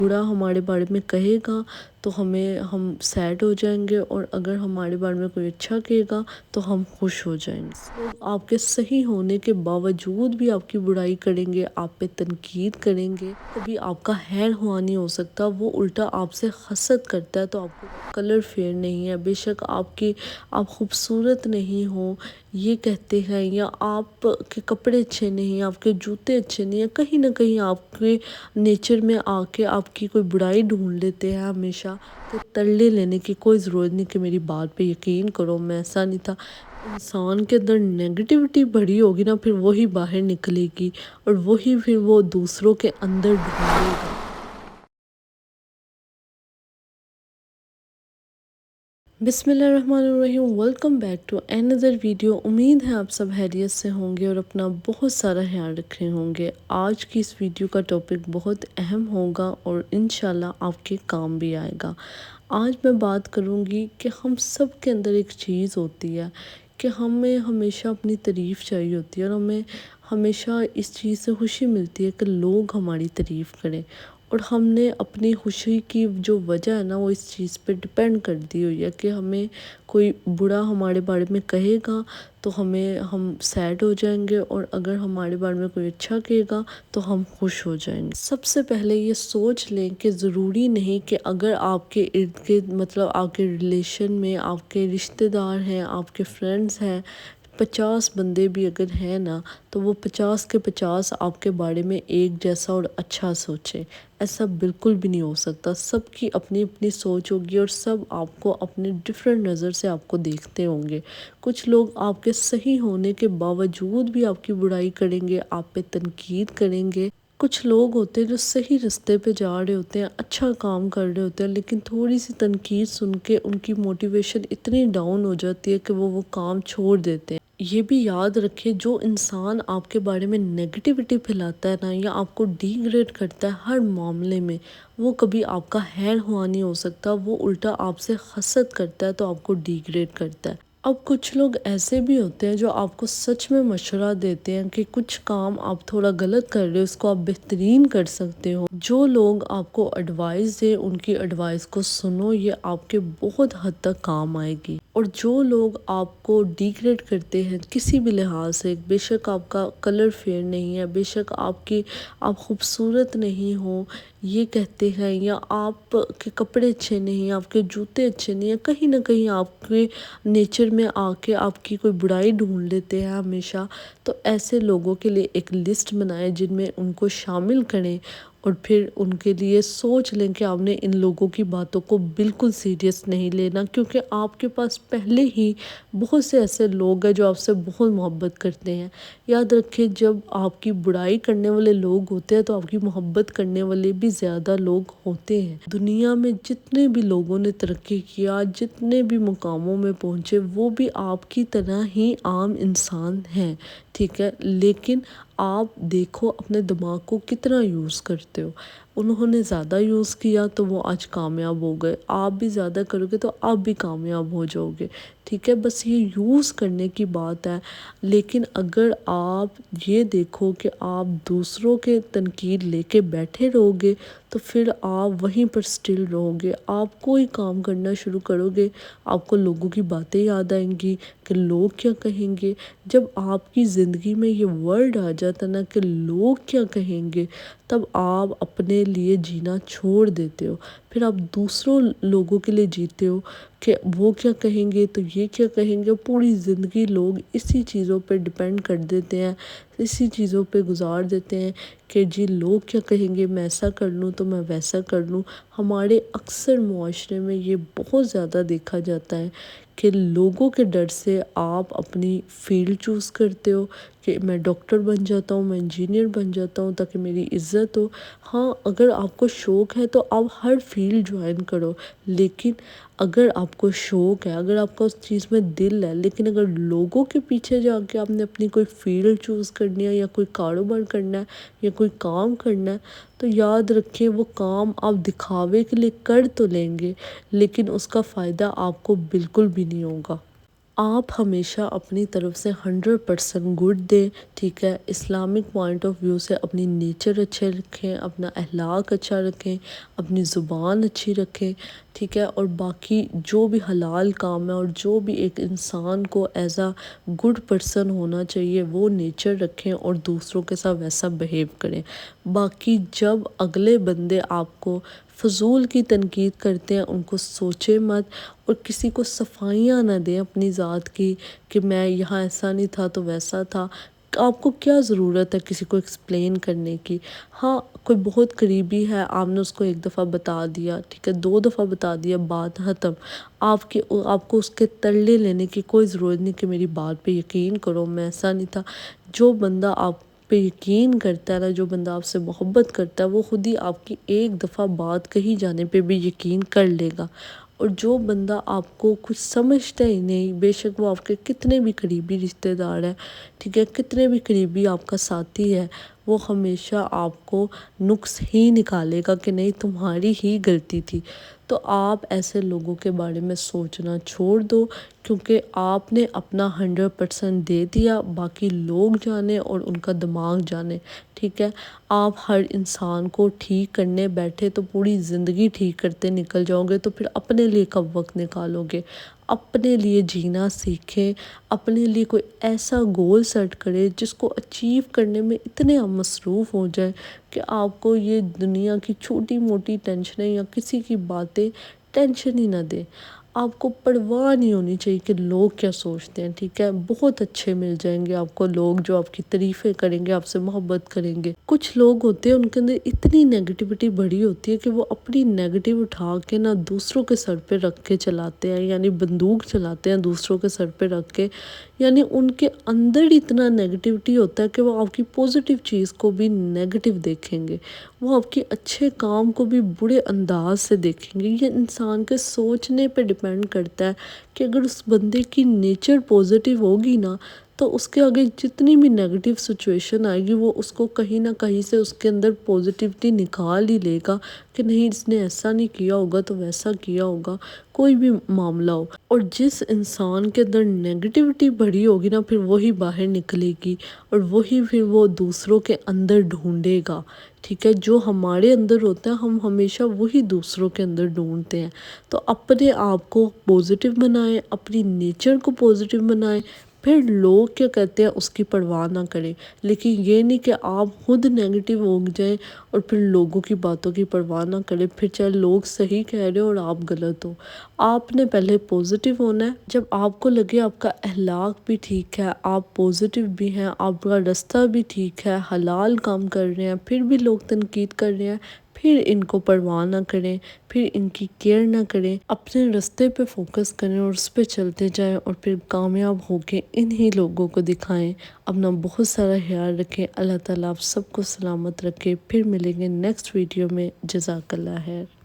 برا ہمارے بارے میں کہے گا تو ہم سیڈ ہو جائیں گے، اور اگر ہمارے بارے میں کوئی اچھا کہے گا تو ہم خوش ہو جائیں گے۔ لوگ آپ کے صحیح ہونے کے باوجود بھی آپ کی برائی کریں گے، آپ پہ تنقید کریں گے، کبھی آپ کا خیر ہوا نہیں ہو سکتا، وہ الٹا آپ سے حسد کرتا ہے۔ تو آپ کو کلر فیئر نہیں ہے، بے شک آپ خوبصورت نہیں ہو یہ کہتے ہیں، یا آپ کے کپڑے اچھے نہیں، آپ کے جوتے اچھے نہیں ہیں، کہیں نہ کہیں آپ کے نیچر میں آ کے آپ کی کوئی برائی ڈھونڈ لیتے ہیں ہمیشہ۔ تو ترلے لینے کی کوئی ضرورت نہیں کہ میری بات پہ یقین کرو، میں ایسا نہیں تھا۔ انسان کے اندر نیگیٹیوٹی بڑی ہوگی نا، پھر وہی باہر نکلے گی، اور وہی پھر وہ دوسروں کے اندر ڈھونڈے گا۔ بسم اللہ الرحمن الرحیم، welcome back to another video. امید ہے آپ سب خیریت سے ہوں گے اور اپنا بہت سارا خیال رکھے ہوں گے۔ آج کی اس ویڈیو کا ٹاپک بہت اہم ہوگا اور انشاءاللہ آپ کے کام بھی آئے گا۔ آج میں بات کروں گی کہ ہم سب کے اندر ایک چیز ہوتی ہے کہ ہمیں ہمیشہ اپنی تعریف چاہیے ہوتی ہے، اور ہمیں ہمیشہ اس چیز سے خوشی ملتی ہے کہ لوگ ہماری تعریف کریں، اور ہم نے اپنی خوشی کی جو وجہ ہے نا وہ اس چیز پہ ڈپینڈ کر دی ہوئی ہے کہ ہمیں کوئی برا ہمارے بارے میں کہے گا تو ہم سیڈ ہو جائیں گے، اور اگر ہمارے بارے میں کوئی اچھا کہے گا تو ہم خوش ہو جائیں گے۔ سب سے پہلے یہ سوچ لیں کہ ضروری نہیں کہ اگر آپ کے ارد گرد، مطلب آپ کے ریلیشن میں آپ کے رشتہ دار ہیں، آپ کے فرینڈز ہیں، 50 بندے بھی اگر ہیں نا، تو وہ 50 کے 50 آپ کے بارے میں ایک جیسا اور اچھا سوچیں۔ ایسا بالکل بھی نہیں ہو سکتا۔ سب کی اپنی اپنی سوچ ہوگی، اور سب آپ کو اپنے ڈیفرنٹ نظر سے آپ کو دیکھتے ہوں گے۔ کچھ لوگ آپ کے صحیح ہونے کے باوجود بھی آپ کی برائی کریں گے، آپ پہ تنقید کریں گے۔ کچھ لوگ ہوتے ہیں جو صحیح رستے پہ جا رہے ہوتے ہیں، اچھا کام کر رہے ہوتے ہیں، لیکن تھوڑی سی تنقید سن کے ان کی موٹیویشن اتنی ڈاؤن ہو جاتی ہے کہ وہ کام چھوڑ دیتے ہیں۔ یہ بھی یاد رکھیں، جو انسان آپ کے بارے میں نیگیٹیوٹی پھیلاتا ہے نا، یا آپ کو ڈی گریڈ کرتا ہے ہر معاملے میں، وہ کبھی آپ کا خیر ہوا نہیں ہو سکتا، وہ الٹا آپ سے حسد کرتا ہے، تو آپ کو ڈی گریڈ کرتا ہے۔ اب کچھ لوگ ایسے بھی ہوتے ہیں جو آپ کو سچ میں مشورہ دیتے ہیں کہ کچھ کام آپ تھوڑا غلط کر رہے ہو، اس کو آپ بہترین کر سکتے ہو۔ جو لوگ آپ کو ایڈوائز دے، ان کی ایڈوائز کو سنو، یہ آپ کے بہت حد تک کام آئے گی۔ اور جو لوگ آپ کو ڈی گریڈ کرتے ہیں کسی بھی لحاظ سے، بے شک آپ کا کلر فیئر نہیں ہے، بے شک آپ خوبصورت نہیں ہو یہ کہتے ہیں، یا آپ کے کپڑے اچھے نہیں، آپ کے جوتے اچھے نہیں ہیں، کہیں نہ کہیں آپ کے نیچر میں آ کے آپ کی کوئی برائی ڈھونڈ لیتے ہیں ہمیشہ، تو ایسے لوگوں کے لیے ایک لسٹ بنائیں جن میں ان کو شامل کریں، اور پھر ان کے لیے سوچ لیں کہ آپ نے ان لوگوں کی باتوں کو بالکل سیریس نہیں لینا، کیونکہ آپ کے پاس پہلے ہی بہت سے ایسے لوگ ہیں جو آپ سے بہت محبت کرتے ہیں۔ یاد رکھیں، جب آپ کی برائی کرنے والے لوگ ہوتے ہیں تو آپ کی محبت کرنے والے بھی زیادہ لوگ ہوتے ہیں۔ دنیا میں جتنے بھی لوگوں نے ترقی کیا، جتنے بھی مقاموں میں پہنچے، وہ بھی آپ کی طرح ہی عام انسان ہیں، ٹھیک ہے؟ لیکن آپ دیکھو اپنے دماغ کو کتنا یوز کرتے ہو۔ انہوں نے زیادہ یوز کیا تو وہ آج کامیاب ہو گئے، آپ بھی زیادہ کرو گے تو آپ بھی کامیاب ہو جاؤ گے، ٹھیک ہے؟ بس یہ یوز کرنے کی بات ہے۔ لیکن اگر آپ یہ دیکھو کہ آپ دوسروں کے تنقید لے کے بیٹھے رہو گے تو پھر آپ وہیں پر سٹل رہو گے۔ آپ کوئی کام کرنا شروع کرو گے، آپ کو لوگوں کی باتیں یاد آئیں گی کہ لوگ کیا کہیں گے۔ جب آپ کی زندگی میں یہ ورڈ آ جاتا نا کہ لوگ کیا کہیں گے، تب آپ اپنے لیے جینا چھوڑ دیتے ہو، پھر آپ دوسروں لوگوں کے لیے جیتے ہو کہ وہ کیا کہیں گے تو یہ کیا کہیں گے۔ پوری زندگی لوگ اسی چیزوں پہ ڈپینڈ کر دیتے ہیں، اسی چیزوں پہ گزار دیتے ہیں کہ جی لوگ کیا کہیں گے، میں ایسا کر لوں تو میں ویسا کر لوں۔ ہمارے اکثر معاشرے میں یہ بہت زیادہ دیکھا جاتا ہے کہ لوگوں کے ڈر سے آپ اپنی فیلڈ چوز کرتے ہو کہ میں ڈاکٹر بن جاتا ہوں، میں انجینئر بن جاتا ہوں تاکہ میری عزت ہو۔ ہاں، اگر آپ کو شوق ہے تو آپ ہر فیلڈ جوائن کرو، لیکن اگر آپ کو شوق ہے، اگر آپ کا اس چیز میں دل ہے، لیکن اگر لوگوں کے پیچھے جا کے آپ نے اپنی کوئی فیلڈ چوز کرنی ہے، یا کوئی کاروبار کرنا ہے، یا کوئی کام کرنا ہے، تو یاد رکھیں وہ کام آپ دکھاوے کے لیے کر تو لیں گے، لیکن اس کا فائدہ آپ کو بالکل بھی نہیں ہوگا۔ آپ ہمیشہ اپنی طرف سے 100% گڈ دیں، ٹھیک ہے، اسلامک پوائنٹ آف ویو سے اپنی نیچر اچھے رکھیں، اپنا اخلاق اچھا رکھیں، اپنی زبان اچھی رکھیں، ٹھیک ہے، اور باقی جو بھی حلال کام ہے اور جو بھی ایک انسان کو ایز اے گڈ پرسن ہونا چاہیے وہ نیچر رکھیں اور دوسروں کے ساتھ ویسا بہیو کریں۔ باقی جب اگلے بندے آپ کو فضول کی تنقید کرتے ہیں ان کو سوچے مت، اور کسی کو صفائیاں نہ دیں اپنی ذات کی کہ میں یہاں ایسا نہیں تھا تو ویسا تھا۔ آپ کو کیا ضرورت ہے کسی کو ایکسپلین کرنے کی؟ ہاں، کوئی بہت قریبی ہے، آپ نے اس کو ایک دفعہ بتا دیا، ٹھیک ہے، 2 دفعہ بتا دیا، بات ختم۔ آپ کو اس کے ترلے لینے کی کوئی ضرورت نہیں کہ میری بات پہ یقین کرو، میں ایسا نہیں تھا۔ جو بندہ آپ پہ یقین کرتا ہے نا، جو بندہ آپ سے محبت کرتا ہے، وہ خود ہی آپ کی ایک دفعہ بات کہی جانے پہ بھی یقین کر لے گا۔ اور جو بندہ آپ کو کچھ سمجھتا ہی نہیں، بے شک وہ آپ کے کتنے بھی قریبی رشتہ دار ہیں، ٹھیک ہے، کتنے بھی قریبی آپ کا ساتھی ہے، وہ ہمیشہ آپ کو نقص ہی نکالے گا کہ نہیں تمہاری ہی غلطی تھی۔ تو آپ ایسے لوگوں کے بارے میں سوچنا چھوڑ دو، کیونکہ آپ نے اپنا 100% دے دیا، باقی لوگ جانے اور ان کا دماغ جانے، ٹھیک ہے۔ آپ ہر انسان کو ٹھیک کرنے بیٹھے تو پوری زندگی ٹھیک کرتے نکل جاؤ گے، تو پھر اپنے لیے کب وقت نکالو گے؟ اپنے لیے جینا سیکھیں، اپنے لیے کوئی ایسا گول سیٹ کرے جس کو اچیو کرنے میں اتنے آپ مصروف ہو جائیں کہ آپ کو یہ دنیا کی چھوٹی موٹی ٹینشنیں یا کسی کی باتیں ٹینشن ہی نہ دے۔ آپ کو پرواہ نہیں ہونی چاہیے کہ لوگ کیا سوچتے ہیں، ٹھیک ہے۔ بہت اچھے مل جائیں گے آپ کو لوگ جو آپ کی تعریفیں کریں گے، آپ سے محبت کریں گے۔ کچھ لوگ ہوتے ہیں ان کے اندر اتنی نیگیٹیوٹی بڑی ہوتی ہے کہ وہ اپنی نیگیٹیو اٹھا کے نہ دوسروں کے سر پہ رکھ کے چلاتے ہیں، یعنی بندوق چلاتے ہیں دوسروں کے سر پہ رکھ کے، یعنی ان کے اندر اتنا نیگیٹیوٹی ہوتا ہے کہ وہ آپ کی پوزیٹیو چیز کو بھی نیگیٹیو دیکھیں گے، وہ آپ کے اچھے کام کو بھی برے انداز سے دیکھیں گے۔ یہ انسان کے سوچنے پہ ڈیپینڈ کرتا ہے کہ اگر اس بندے کی نیچر پوزیٹیو ہوگی نا تو اس کے آگے جتنی بھی نیگیٹیو سچویشن آئے گی وہ اس کو کہیں نہ کہیں سے اس کے اندر پوزیٹیوٹی نکال ہی لے گا کہ نہیں اس نے ایسا نہیں کیا ہوگا تو ویسا کیا ہوگا، کوئی بھی معاملہ ہو۔ اور جس انسان کے اندر نیگیٹیوٹی بڑی ہوگی نا پھر وہی باہر نکلے گی اور وہی پھر وہ دوسروں کے اندر ڈھونڈے گا، ٹھیک ہے۔ جو ہمارے اندر ہوتا ہے ہم ہمیشہ وہی دوسروں کے اندر ڈھونڈتے ہیں۔ تو اپنے آپ کو پوزیٹیو بنائیں، اپنی نیچر کو پوزیٹیو بنائیں، پھر لوگ کیا کہتے ہیں اس کی پرواہ نہ کریں۔ لیکن یہ نہیں کہ آپ خود نیگیٹیو ہو جائیں اور پھر لوگوں کی باتوں کی پرواہ نہ کریں، پھر چاہے لوگ صحیح کہہ رہے ہو اور آپ غلط ہو۔ آپ نے پہلے پوزیٹیو ہونا ہے، جب آپ کو لگے آپ کا اخلاق بھی ٹھیک ہے، آپ پوزیٹیو بھی ہیں، آپ کا رستہ بھی ٹھیک ہے، حلال کام کر رہے ہیں، پھر بھی لوگ تنقید کر رہے ہیں، پھر ان کو پرواہ نہ کریں، پھر ان کی کیئر نہ کریں، اپنے رستے پہ فوکس کریں اور اس پہ چلتے جائیں اور پھر کامیاب ہو کے انہی لوگوں کو دکھائیں۔ اپنا بہت سارا خیال رکھیں، اللہ تعالیٰ آپ سب کو سلامت رکھے۔ پھر ملیں گے نیکسٹ ویڈیو میں، جزاک اللہ خیر۔